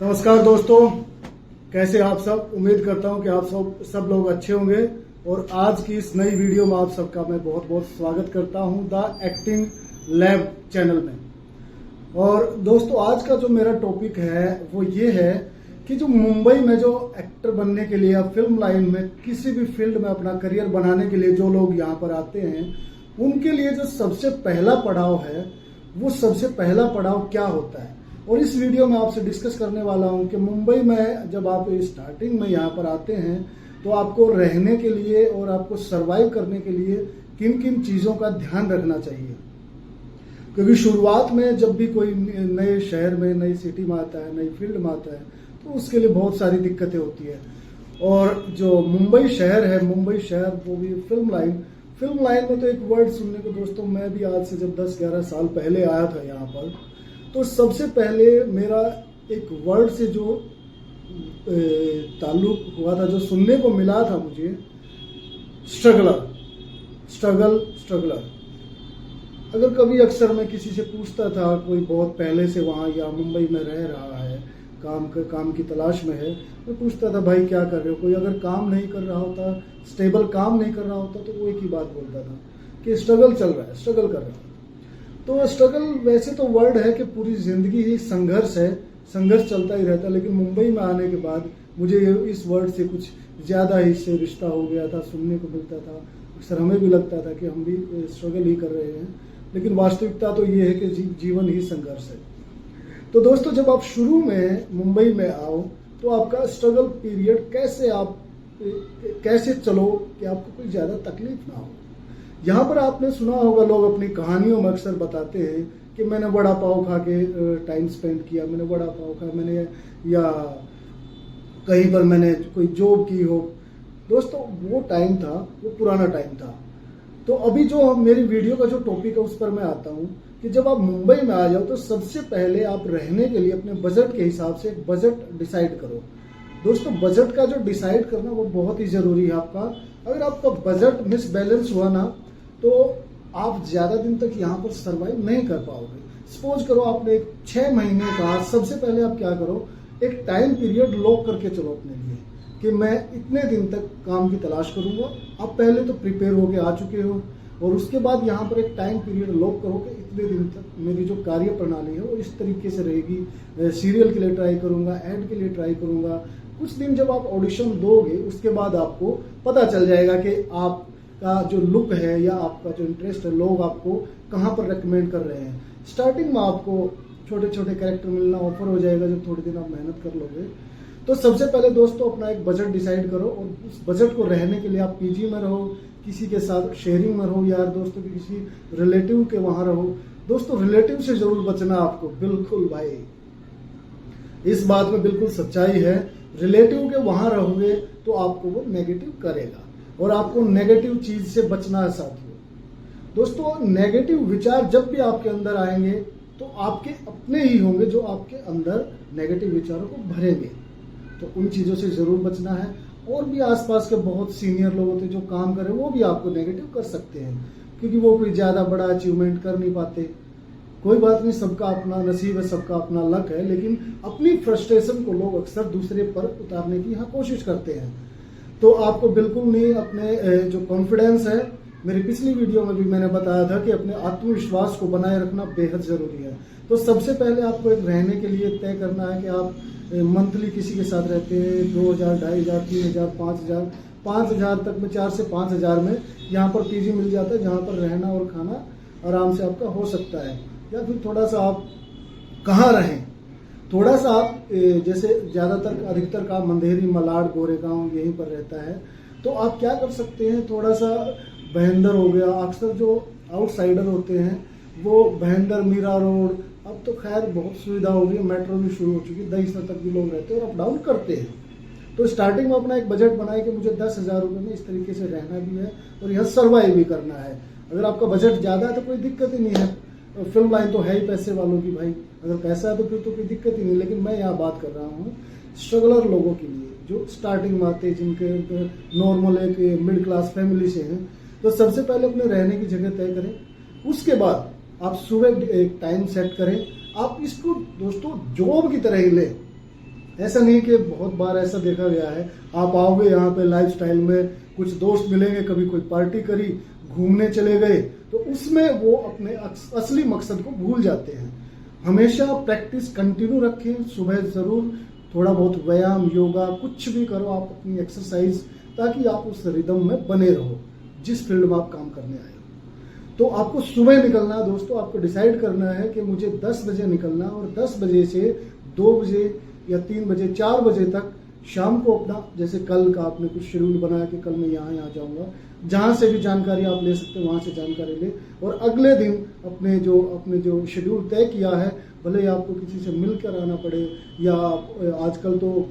नमस्कार दोस्तों, कैसे आप सब। उम्मीद करता हूं कि आप सब लोग अच्छे होंगे। और आज की इस नई वीडियो में आप सबका मैं बहुत बहुत स्वागत करता हूं द एक्टिंग लैब चैनल में। और दोस्तों, आज का जो मेरा टॉपिक है वो ये है कि जो मुंबई में जो एक्टर बनने के लिए या फिल्म लाइन में किसी भी फील्ड में अपना करियर बनाने के लिए जो लोग यहाँ पर आते हैं, उनके लिए जो सबसे पहला पड़ाव है वो सबसे पहला पड़ाव क्या होता है। और इस वीडियो में आपसे डिस्कस करने वाला हूं कि मुंबई में जब आप स्टार्टिंग में यहाँ पर आते हैं तो आपको रहने के लिए और आपको सरवाइव करने के लिए किन किन चीज़ों का ध्यान रखना चाहिए। क्योंकि शुरुआत में जब भी कोई नए शहर में, नई सिटी में आता है, नई फील्ड में आता है, तो उसके लिए बहुत सारी दिक्कतें होती है। और जो मुंबई शहर है, मुंबई शहर वो भी फिल्म लाइन में तो एक वर्ड सुनने को दोस्तों, मैं भी आज से जब 10-11 साल पहले आया था यहाँ पर, तो सबसे पहले मेरा एक वर्ड से जो ताल्लुक हुआ था, जो सुनने को मिला था मुझे, स्ट्रगलर। अगर कभी अक्सर मैं किसी से पूछता था, कोई बहुत पहले से वहाँ या मुंबई में रह रहा है, काम की तलाश में है, मैं पूछता था भाई क्या कर रहे हो। कोई अगर काम नहीं कर रहा होता, स्टेबल काम नहीं कर रहा होता, तो वो एक ही बात बोलता था कि स्ट्रगल चल रहा है, स्ट्रगल कर रहा है। तो स्ट्रगल वैसे तो वर्ड है कि पूरी जिंदगी ही संघर्ष है, संघर्ष चलता ही रहता है। लेकिन मुंबई में आने के बाद मुझे इस वर्ड से कुछ ज़्यादा ही इससे रिश्ता हो गया था, सुनने को मिलता था। अक्सर हमें भी लगता था कि हम भी स्ट्रगल ही कर रहे हैं, लेकिन वास्तविकता तो ये है कि जीवन ही संघर्ष है। तो दोस्तों, जब आप शुरू में मुंबई में आओ तो आपका स्ट्रगल पीरियड कैसे चलो कि आपको कोई ज़्यादा तकलीफ ना हो। यहाँ पर आपने सुना होगा, लोग अपनी कहानियों में अक्सर बताते हैं कि मैंने वड़ा पाव खा के टाइम स्पेंड किया, मैंने वड़ा पाव खा, मैंने या कहीं पर मैंने कोई जॉब की हो। दोस्तों, वो टाइम था, वो पुराना टाइम था। तो अभी जो मेरी वीडियो का जो टॉपिक है उस पर मैं आता हूँ कि जब आप मुंबई में आ जाओ तो सबसे पहले आप रहने के लिए अपने बजट के हिसाब से एक बजट डिसाइड करो। दोस्तों, बजट का जो डिसाइड करना वो बहुत ही जरूरी है आपका। अगर आपका बजट मिसबैलेंस हुआ ना, तो आप ज्यादा दिन तक यहाँ पर सरवाइव नहीं कर पाओगे। सपोज करो आपने 6 महीने का, सबसे पहले आप क्या करो, एक टाइम पीरियड लॉक करके चलो अपने लिए कि मैं इतने दिन तक काम की तलाश करूंगा। आप पहले तो प्रिपेयर होके आ चुके हो, और उसके बाद यहाँ पर एक टाइम पीरियड लॉक करो कि इतने दिन तक मेरी जो कार्य प्रणाली है वो इस तरीके से रहेगी। सीरियल के लिए ट्राई करूंगा, एड के लिए ट्राई करूंगा। कुछ दिन जब आप ऑडिशन दोगे उसके बाद आपको पता चल जाएगा कि आपका जो लुक है या आपका जो इंटरेस्ट है, लोग आपको कहाँ पर रिकमेंड कर रहे हैं। स्टार्टिंग में आपको छोटे छोटे कैरेक्टर मिलना ऑफर हो जाएगा जब थोड़े दिन आप मेहनत कर लोगे। तो सबसे पहले दोस्तों अपना एक बजट डिसाइड करो, और उस बजट को रहने के लिए आप पीजी में रहो, किसी के साथ शेयरिंग में रहो, यार दोस्तों के किसी रिलेटिव के वहां रहो। दोस्तों, रिलेटिव से जरूर बचना आपको, बिल्कुल भाई, इस बात में बिल्कुल सच्चाई है। रिलेटिव के वहां रहोगे तो आपको वो नेगेटिव करेगा, और आपको नेगेटिव चीज से बचना है साथियों। दोस्तों, नेगेटिव विचार जब भी आपके अंदर आएंगे तो आपके अपने ही होंगे जो आपके अंदर नेगेटिव विचारों को भरेंगे। तो उन चीजों से जरूर बचना है। और भी आसपास के बहुत सीनियर लोग होते हैं जो काम कर रहे हैं, वो भी आपको नेगेटिव कर सकते हैं, क्योंकि वो कोई ज्यादा बड़ा अचीवमेंट कर नहीं पाते। कोई बात नहीं, सबका अपना नसीब है, सबका अपना लक है। लेकिन अपनी फ्रस्ट्रेशन को लोग अक्सर दूसरे पर उतारने की यहाँ कोशिश करते हैं। तो आपको बिल्कुल नहीं, अपने जो कॉन्फिडेंस है, मेरी पिछली वीडियो में भी मैंने बताया था कि अपने आत्मविश्वास को बनाए रखना बेहद जरूरी है। तो सबसे पहले आपको एक रहने के लिए तय करना है कि आप मंथली किसी के साथ रहते हैं, 2000, 2500, 3000, 5000, 5000 तक में, 4 से 5000 में यहाँ पर पीजी मिल जाता है, जहाँ पर रहना और खाना आराम से आपका हो सकता है। या फिर थोड़ा सा आप कहाँ रहें, थोड़ा सा आप जैसे ज्यादातर अधिकतर काम मंदेरी, मलाड, गोरेगांव यहीं पर रहता है, तो आप क्या कर सकते हैं, थोड़ा सा बहेंदर हो गया। अक्सर जो आउटसाइडर होते हैं वो बहेंदर, मीरा रोड, अब तो खैर बहुत सुविधा हो गई, मेट्रो भी शुरू हो चुकी है, 10 तक भी लोग रहते हैं और अप डाउन करते हैं। तो स्टार्टिंग में अपना एक बजट बनाए कि मुझे 10,000 रुपये में इस तरीके से रहना भी है और यहाँ सर्वाइव भी करना है। अगर आपका बजट ज़्यादा है तो कोई दिक्कत ही नहीं है। फिल्म लाइन तो है ही पैसे वालों की भाई, अगर पैसा है तो फिर तो कोई दिक्कत ही नहीं। लेकिन मैं यहाँ बात कर रहा हूँ स्ट्रगलर लोगों के लिए, जो स्टार्टिंग में आते हैं, जिनके नॉर्मल एक मिडिल क्लास फैमिली से हैं। तो सबसे पहले अपने रहने की जगह तय करें। उसके बाद आप सुबह एक टाइम सेट करें। आप इसको दोस्तों जॉब की तरह ही लें। ऐसा नहीं कि बहुत बार ऐसा देखा गया है, आप आओगे यहाँ पे लाइफस्टाइल में, कुछ दोस्त मिलेंगे, कभी कोई पार्टी करी, घूमने चले गए, तो उसमें वो अपने असली मकसद को भूल जाते हैं। हमेशा प्रैक्टिस कंटिन्यू रखें, सुबह जरूर थोड़ा बहुत व्यायाम, योगा, कुछ भी करो आप, अपनी एक्सरसाइज, ताकि आप उस रिदम में बने रहो जिस फील्ड में आप काम करने आए हो। तो आपको सुबह निकलना है दोस्तों, आपको डिसाइड करना है कि मुझे 10 बजे निकलना, और 10 बजे से 2 बजे या 3 बजे 4 बजे तक शाम को अपना, जैसे कल का आपने कुछ शेड्यूल बनाया कि कल मैं यहाँ जाऊँगा, जहाँ से भी जानकारी आप ले सकते हैं वहाँ से जानकारी ले, और अगले दिन अपने जो शेड्यूल तय किया है, भले ही आपको किसी से मिल कर आना पड़े, या आजकल तो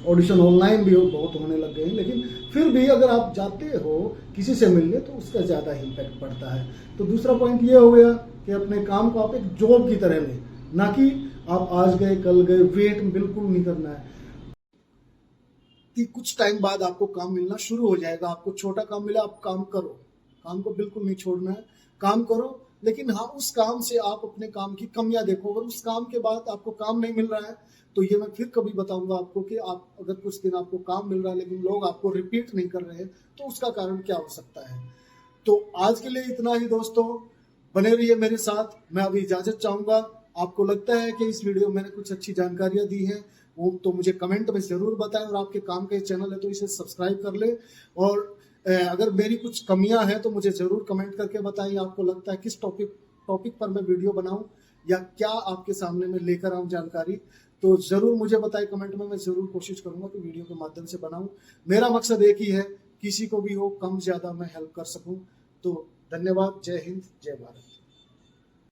ऑडिशन ऑनलाइन भी बहुत होने लग गए हैं, लेकिन फिर भी अगर आप जाते हो किसी से मिलने तो उसका ज़्यादा इम्पैक्ट पड़ता है। तो दूसरा पॉइंट ये हो गया कि अपने काम को आप एक जॉब की तरह लें, ना कि आप आज गए कल गए, वेट बिल्कुल नहीं करना है कि कुछ टाइम बाद आपको काम मिलना शुरू हो जाएगा। आपको छोटा काम मिला, आप काम करो, काम को बिल्कुल नहीं छोड़ना है, काम करो, लेकिन हाँ उस काम से आप अपने काम की कमियां देखो। अगर उस काम के बाद आपको काम नहीं मिल रहा है तो ये मैं फिर कभी बताऊंगा आपको कि आप अगर कुछ दिन आपको काम मिल रहा है लेकिन लोग आपको रिपीट नहीं कर रहे हैं तो उसका कारण क्या हो सकता है। तो आज के लिए इतना ही दोस्तों, बने रहिए मेरे साथ। मैं अभी इजाजत चाहूंगा। आपको लगता है कि इस वीडियो में मैंने कुछ अच्छी जानकारियां दी हैं, वो तो मुझे कमेंट में जरूर बताएं, और आपके काम का चैनल है तो इसे सब्सक्राइब कर ले। और अगर मेरी कुछ कमियां हैं तो मुझे जरूर कमेंट करके बताएं, आपको लगता है किस टॉपिक पर मैं वीडियो बनाऊं या क्या आपके सामने में लेकर आऊं जानकारी, तो जरूर मुझे बताएं कमेंट में। मैं जरूर कोशिश करूंगा कि वीडियो के माध्यम से बनाऊं। मेरा मकसद एक ही है, किसी को भी हो कम ज्यादा मैं हेल्प कर सकूं। तो धन्यवाद, जय हिंद, जय भारत।